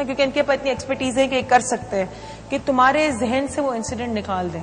نا, کیونکہ ان کے پاس اتنی ایکسپرٹیز ہے کہ یہ کر سکتے ہیں کہ تمہارے ذہن سے وہ انسیڈنٹ نکال دیں.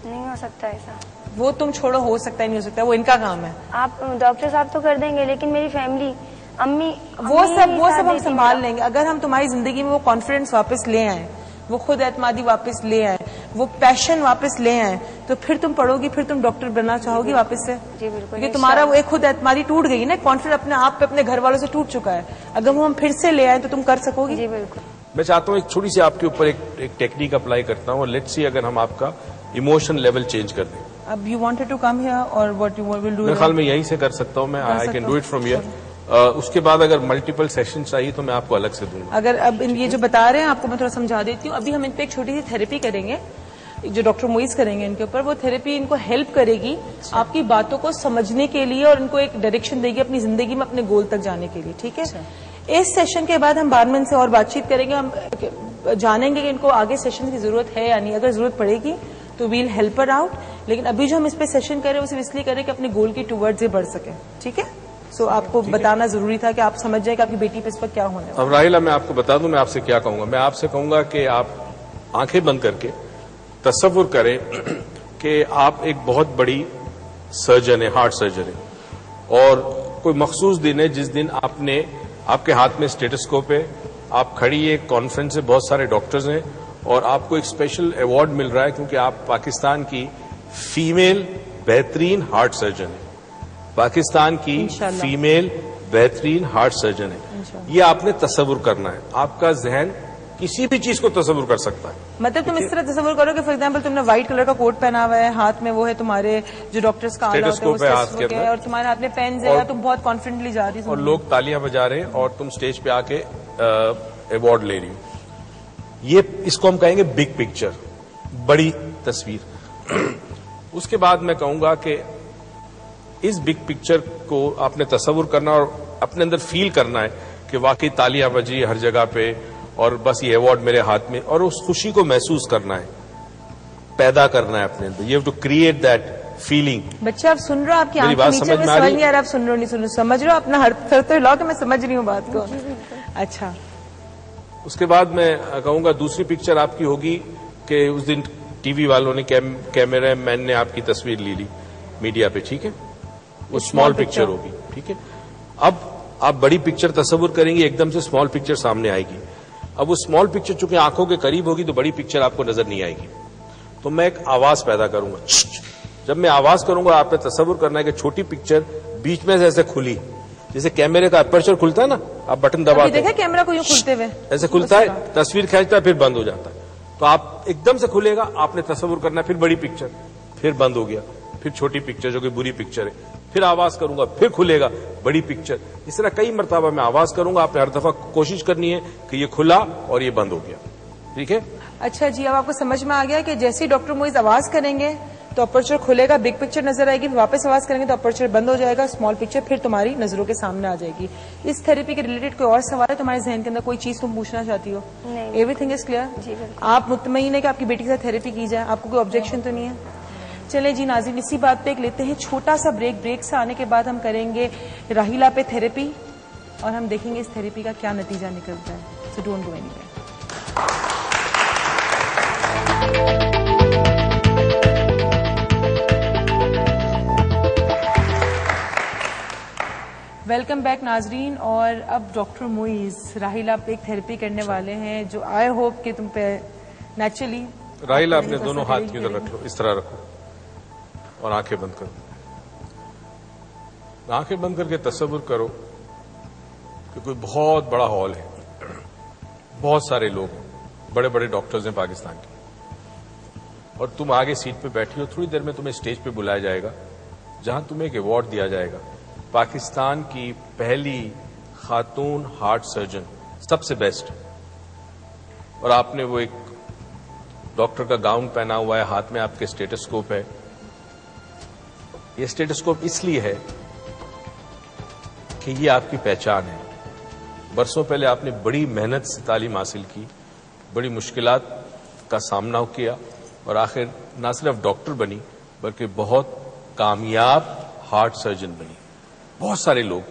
نہیں ہو سکتا ایسا. وہ تم چھوڑو, ہو سکتا ہے نہیں ہو سکتا, وہ ان کا کام ہے. آپ ڈاکٹر صاحب تو کر دیں گے, لیکن میری فیملی, امی, وہ سب ہم سنبھال لیں گے. اگر ہم تمہاری زندگی میں وہ کانفیڈنس واپس لے آئیں, وہ خود اعتمادی واپس لے آئیں, وہ پیشن واپس لے آئیں, تو پھر تم پڑھو گی, پھر تم ڈاکٹر بننا چاہو گی واپس سے. جی بالکل. کیونکہ تمہارا وہ ایک خود اعتمادی ٹوٹ گئی نا, کانفیڈنس اپنے آپ پہ اپنے گھر والوں سے ٹوٹ چکا ہے. اگر وہ ہم پھر سے لے آئیں تو تم کر سکو گی. جی بالکل. میں چاہتا ہوں ایک چھوٹی سی آپ کے اوپر ایک ٹیکنیک اپلائی کرتا ہوں, اور لیٹس سی اگر ہم آپ کا ایموشن لیول چینج کر دیں. اب you wanted to come here اور واٹ یو ول ڈو؟ میرے خیال میں یہیں سے کر سکتا ہوں میں, I can do it from here. اس کے بعد اگر ملٹیپل سیشن چاہیے تو میں آپ کو الگ سے دوں گا. اگر اب یہ جو بتا رہے ہیں آپ کو میں تھوڑا سمجھا دیتی ہوں. ابھی ہم ان پہ ایک چھوٹی سی تھیراپی کریں گے جو ڈاکٹر معیز کریں گے ان کے اوپر. وہ تھیراپی ان کو ہیلپ کرے گی آپ کی باتوں کو سمجھنے کے لیے, اور ان کو ایک ڈائریکشن دے گی اپنی زندگی میں اپنے گول تک جانے کے لیے. ٹھیک ہے, اس سیشن کے بعد ہم بعد میں ان سے اور بات چیت کریں گے. ہم جانیں گے کہ ان کو آگے سیشن کی ضرورت ہے یا نہیں. اگر ضرورت پڑے گی تو ویل ہیلپ ہر آؤٹ, لیکن ابھی جو ہم اس پہ سیشن کریں وہ صرف اس لیے کریں کہ اپنے گول کی ٹوورڈز بڑھ سکیں. ٹھیک ہے, سو آپ کو بتانا ضروری تھا کہ آپ سمجھ جائیں کہ آپ کی بیٹی پہ اس وقت کیا ہونے والا ہے. اب راہیلہ میں آپ کو بتا دوں میں آپ سے کیا کہوں گا. میں آپ سے کہوں گا کہ آپ آنکھیں بند کر کے تصور کریں کہ آپ ایک بہت بڑی سرجن ہے, ہارٹ سرجن ہے, اور کوئی مخصوص دن ہے جس دن آپ کے ہاتھ میں اسٹیٹسکوپ ہے, آپ کھڑی ہے, کانفرنس ہے, بہت سارے ڈاکٹرز ہیں, اور آپ کو ایک اسپیشل ایوارڈ مل رہا ہے کیونکہ آپ پاکستان کی فیمیل بہترین ہارٹ سرجن ہیں. پاکستان کی فیمیل بہترین ہارٹ سرجن ہے. یہ آپ نے تصور کرنا ہے. آپ کا ذہن کسی بھی چیز کو تصور کر سکتا ہے. مطلب تم اس طرح تصور کرو کہ فار ایگزامپل تم نے وائٹ کلر کا کوٹ پہنا ہوا ہے, ہاتھ میں وہ ہے تمہارے جو ڈاکٹرز کا آلہ ہوتا ہے, اور تمہارے ہاتھ میں پینز ہے, تم بہت کانفیڈنٹلی جا رہی ہو, اور لوگ تالیاں بجا رہے ہیں, اور تم اسٹیج پہ آ کے ایوارڈ لے رہی ہو. اس کو ہم کہیں گے بگ پکچر, بڑی تصویر. اس کے بعد میں کہوں گا کہ اس بگ پکچر کو آپ نے تصور کرنا اور اپنے اندر فیل کرنا ہے کہ واقعی تالیاں بجی ہر جگہ پہ, اور بس یہ ایوارڈ میرے ہاتھ میں, اور اس خوشی کو محسوس کرنا ہے, پیدا کرنا ہے اپنے اندر. You have to create that feeling. بچہ آپ سن رہے ہو, آپ کی آنکھ نیچے میں سمجھ نہیں آ رہا, آپ سن رہے ہو نہیں سن رہے, سمجھ رہے ہو اپنا ہر سر تو ہلاؤ کہ میں سمجھ رہی ہوں بات کو. اچھا, اس کے بعد میں کہوں گا دوسری پکچر آپ کی ہوگی کہ اس دن ٹی وی والوں نے, کیمرہ مین نے آپ کی تصویر لی میڈیا پہ. ٹھیک ہے, وہ اسمال پکچر ہوگی. ٹھیک ہے, اب آپ بڑی پکچر تصور کریں گے, ایک دم سے اسمال پکچر سامنے آئے گی. اب وہ اسمال پکچر چونکہ آنکھوں کے قریب ہوگی تو بڑی پکچر آپ کو نظر نہیں آئے گی. تو میں ایک آواز پیدا کروں گا. جب میں آواز کروں گا آپ نے تصور کرنا ہے کہ چھوٹی پکچر بیچ میں سے ایسے کھلی, جیسے کیمرے کا اپرچر کھلتا ہے نا, آپ بٹن دباتے دیکھا کیمرہ کو یوں کھلتے ہوئے ایسے کھلتا ہے, تصویر کھینچتا ہے پھر بند ہو جاتا ہے. تو آپ ایک دم سے کھلے گا, آپ نے تصور کرنا ہے پھر بڑی پکچر, پھر بند ہو گیا, پھر چھوٹی پکچر جو کہ بری پکچر ہے, پھر آواز کروں گا پھر کھلے گا بڑی پکچر. اس طرح کئی مرتبہ میں آواز کروں گا, آپ نے ہر دفعہ کوشش کرنی ہے کہ یہ کھلا اور یہ بند ہو گیا. ٹھیک ہے, اچھا جی, اب آپ کو سمجھ میں آ گیا کہ جیسے ڈاکٹر معیز آواز کریں گے تو اپرچر کھلے گا, بگ پکچر نظر آئے گی, واپس آواز کریں گے تو اپرچر بند ہو جائے گا, اسمال پکچر پھر تمہاری نظروں کے سامنے آ جائے گی. اس تھیراپی کے ریلیٹڈ کوئی اور سوال ہے تمہارے ذہن کے اندر, کوئی چیز تم پوچھنا چاہتی ہو؟ Everything is clear. آپ مطمئن ہے کہ آپ کی بیٹی کے ساتھ تھیراپی کی جائے, آپ کو کوئی آبجیکشن تو نہیں ہے؟ چلے جی ناظرین, اسی بات پہ ایک لیتے ہیں چھوٹا سا بریک سے آنے کے بعد ہم کریں گے راہیلہ پہ تھیراپی, اور ہم دیکھیں گے اس تھیراپی کا کیا نتیجہ نکلتا ہے. So don't go any where. Welcome back ناظرین, اور اب ڈاکٹر معیز راہیلہ پہ ایک تھیراپی کرنے والے ہیں جو آئی ہوپ کہ تم پہ نیچرلی. راہیلہ اپنے دونوں ہاتھ کی ادھر رکھ لو, اس طرح رکھو, اور آنکھیں بند کرو. آنکھیں بند کر کے تصور کرو کہ کوئی بہت بڑا ہال ہے, بہت سارے لوگ ہیں, بڑے بڑے ڈاکٹرز ہیں پاکستان کے, اور تم آگے سیٹ پہ بیٹھی ہو. تھوڑی دیر میں تمہیں اسٹیج پہ بلایا جائے گا جہاں تمہیں ایک ایوارڈ دیا جائے گا, پاکستان کی پہلی خاتون ہارٹ سرجن, سب سے بیسٹ. اور آپ نے وہ ایک ڈاکٹر کا گاؤن پہنا ہوا ہے, ہاتھ میں آپ کے اسٹیٹسکوپ ہے. یہ اسٹیٹسکوپ اس لیے ہے کہ یہ آپ کی پہچان ہے. برسوں پہلے آپ نے بڑی محنت سے تعلیم حاصل کی, بڑی مشکلات کا سامنا کیا, اور آخر نہ صرف ڈاکٹر بنی بلکہ بہت کامیاب ہارٹ سرجن بنی. بہت سارے لوگ,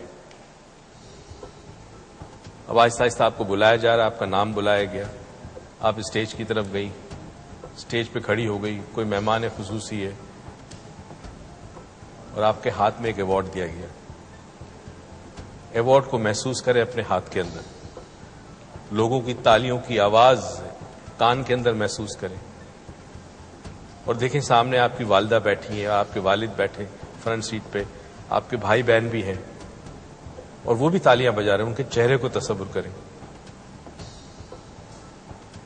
اب آہستہ آہستہ آپ کو بلایا جا رہا ہے, آپ کا نام بلایا گیا, آپ اسٹیج کی طرف گئی, اسٹیج پہ کھڑی ہو گئی, کوئی مہمان خصوصی ہے اور آپ کے ہاتھ میں ایک ایوارڈ دیا گیا. ایوارڈ کو محسوس کرے اپنے ہاتھ کے اندر, لوگوں کی تالیوں کی آواز کان کے اندر محسوس کریں, اور دیکھیں سامنے آپ کی والدہ بیٹھی ہیں, آپ کے والد بیٹھے فرنٹ سیٹ پہ, آپ کے بھائی بہن بھی ہیں اور وہ بھی تالیاں بجا رہے ہیں. ان کے چہرے کو تصور کریں.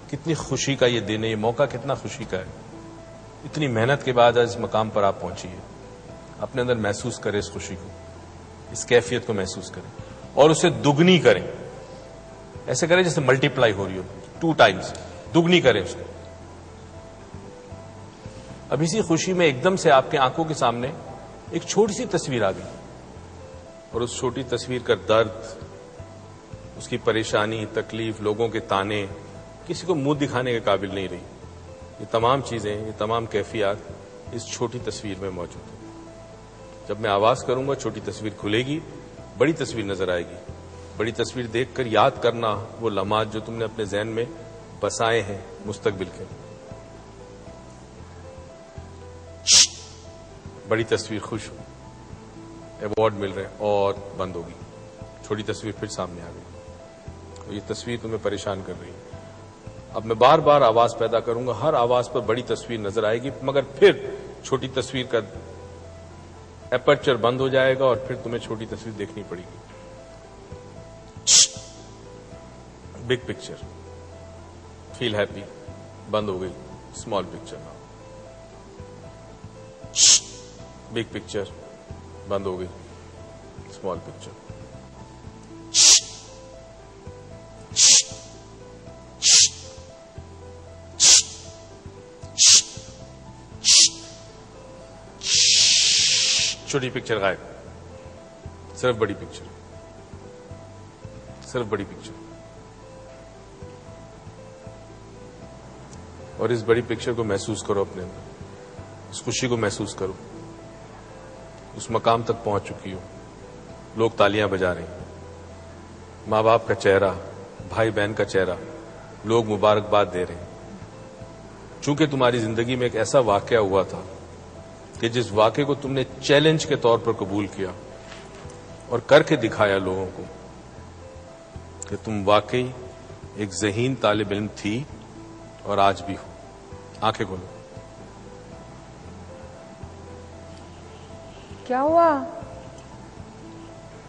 کتنی خوشی کا یہ دن ہے, یہ موقع کتنا خوشی کا ہے. اتنی محنت کے بعد اس مقام پر آپ پہنچی ہے. اپنے اندر محسوس کریں اس خوشی کو, اس کیفیت کو محسوس کریں اور اسے دگنی کریں. ایسے کریں جیسے ملٹی پلائی ہو رہی ہو, 2 ٹائمز دگنی کریں اس کو. اب اسی خوشی میں ایک دم سے آپ کے آنکھوں کے سامنے ایک چھوٹی سی تصویر آ گئی, اور اس چھوٹی تصویر کا درد, اس کی پریشانی, تکلیف, لوگوں کے تانے, کسی کو منہ دکھانے کے قابل نہیں رہی. یہ تمام چیزیں, یہ تمام کیفیات اس چھوٹی تصویر میں موجود ہیں. جب میں آواز کروں گا چھوٹی تصویر کھلے گی, بڑی تصویر نظر آئے گی. بڑی تصویر دیکھ کر یاد کرنا وہ لمحات جو تم نے اپنے ذہن میں بسائے ہیں مستقبل کے. بڑی تصویر خوش ہو, ایوارڈ مل رہے ہیں, اور بند ہوگی. چھوٹی تصویر پھر سامنے آ گئی, اور یہ تصویر تمہیں پریشان کر رہی ہے. اب میں بار بار آواز پیدا کروں گا, ہر آواز پر بڑی تصویر نظر آئے گی, مگر پھر چھوٹی تصویر کا اپرچر بند ہو جائے گا اور پھر تمہیں چھوٹی تصویر دیکھنی پڑے گی. بگ پکچر, فیل ہیپی, بند ہو گئی. Small picture now. Big picture, بند ہو گئی. Small picture. چھوٹی پکچر غائب, صرف بڑی پکچر, صرف بڑی پکچر. اور اس بڑی پکچر کو محسوس کرو اپنے اندر, اس خوشی کو محسوس کرو. اس مقام تک پہنچ چکی ہو, لوگ تالیاں بجا رہے ہیں, ماں باپ کا چہرہ, بھائی بہن کا چہرہ, لوگ مبارکباد دے رہے ہیں. چونکہ تمہاری زندگی میں ایک ایسا واقعہ ہوا تھا کہ جس واقعے کو تم نے چیلنج کے طور پر قبول کیا اور کر کے دکھایا لوگوں کو کہ تم واقعی ایک ذہین طالب علم تھی اور آج بھی ہو. آنکھیں کھولو. کیا ہوا؟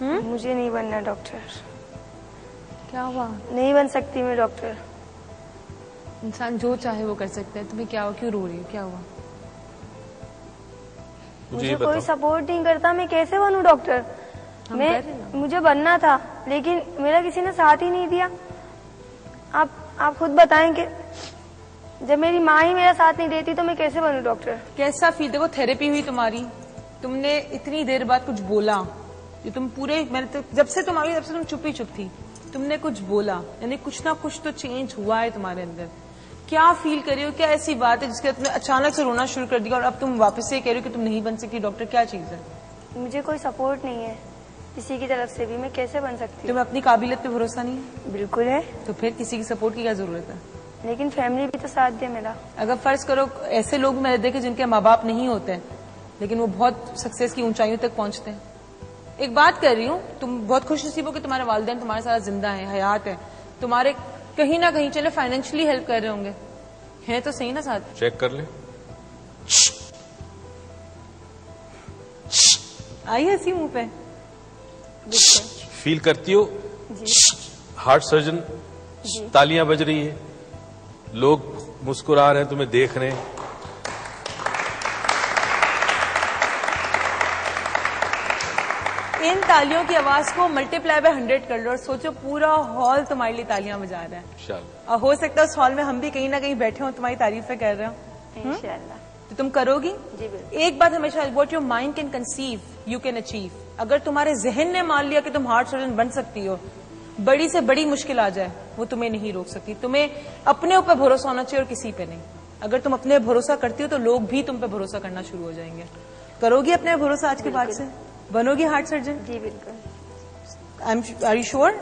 مجھے نہیں بننا ڈاکٹر. کیا ہوا؟ نہیں بن سکتی میں ڈاکٹر. انسان جو چاہے وہ کر سکتا ہے. تمہیں کیا ہوا, کیوں رو رہی ہو, کیا ہوا؟ مجھے کوئی سپورٹ نہیں کرتا, میں کیسے بنوں ڈاکٹر؟ مجھے بننا تھا لیکن میرا کسی نے ساتھ ہی نہیں دیا. آپ خود بتائیں کہ جب میری ماں ہی میرا ساتھ نہیں دیتی تو میں کیسے بنوں ڈاکٹر؟ کیسا فیل؟ دیکھو تھراپی ہوئی تمہاری, تم نے اتنی دیر بعد کچھ بولا, جو تم پورے, میں نے جب سے تم آئی جب سے تم چپ ہی چپ تھی, تم نے کچھ بولا, یعنی کچھ نہ کچھ تو چینج ہوا ہے تمہارے اندر. کیا فیل کر رہی ہو, کیا ایسی بات ہے جس کے تم نے اچانک سے رونا شروع کر دیا اور اب تم واپس سے کہہ رہی ہو کہ تم نہیں بن سکتی ڈاکٹر؟ کیا چیز ہے؟ مجھے کوئی سپورٹ نہیں ہے کسی کی طرف سے بھی, میں کیسے بن سکتی ہوں؟ تمہیں اپنی قابلیت پہ بھروسہ نہیں ہے؟ بالکل ہے. تو پھر کسی کی سپورٹ کی کیا ضرورت ہے؟ لیکن فیملی بھی تو ساتھ دے میرا. اگر فرض کرو ایسے لوگ میں نے دیکھے جن کے ماں باپ نہیں ہوتے لیکن وہ بہت سکسیس کی اونچائیوں تک پہنچتے ہیں. ایک بات کر رہی ہوں, تم بہت خوش نصیب ہو کہ تمہارے والدین تمہارے ساتھ زندہ ہیں, حیات ہے, تمہارے کہیں نہ کہیں چلے فائنینشلی ہیلپ کر رہے ہوں گے, ہے تو صحیح نا ساتھ؟ چیک کر لیں. آئی ہنسی منہ پہ؟ فیل کرتی ہو ہارٹ سرجن, تالیاں بج رہی ہیں, لوگ مسکرا رہے ہیں, تمہیں دیکھ رہے ہیں. ان تالیوں کی آواز کو ملٹی پلائی بائی 100 کر لو اور سوچو پورا ہال تمہارے لیے تالیاں بجا رہا ہے. انشاءاللہ. اور ہو سکتا ہے اس ہال میں ہم بھی کہیں نہ کہیں بیٹھے ہوں, تمہاری تعریفیں کر رہے ہوں. انشاءاللہ. تو تم کرو گی؟ جی بالکل. ایک بات ہمیشہ, what your mind can conceive you can achieve. اگر تمہارے ذہن نے مان لیا کہ تم ہارٹ سرجن بن سکتی ہو, بڑی سے بڑی مشکل آ جائے وہ تمہیں نہیں روک سکتی. تمہیں اپنے اوپر بھروسہ ہونا چاہیے اور کسی پہ نہیں. اگر تم اپنے بھروسہ کرتی ہو تو لوگ بھی تم پہ بھروسہ کرنا شروع ہو جائیں گے. کرو گی اپنے بھروسہ آج کے بعد سے؟ بنو گی ہارٹ سرجن؟ جی بالکل. Are you sure?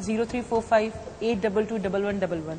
0345-822-1111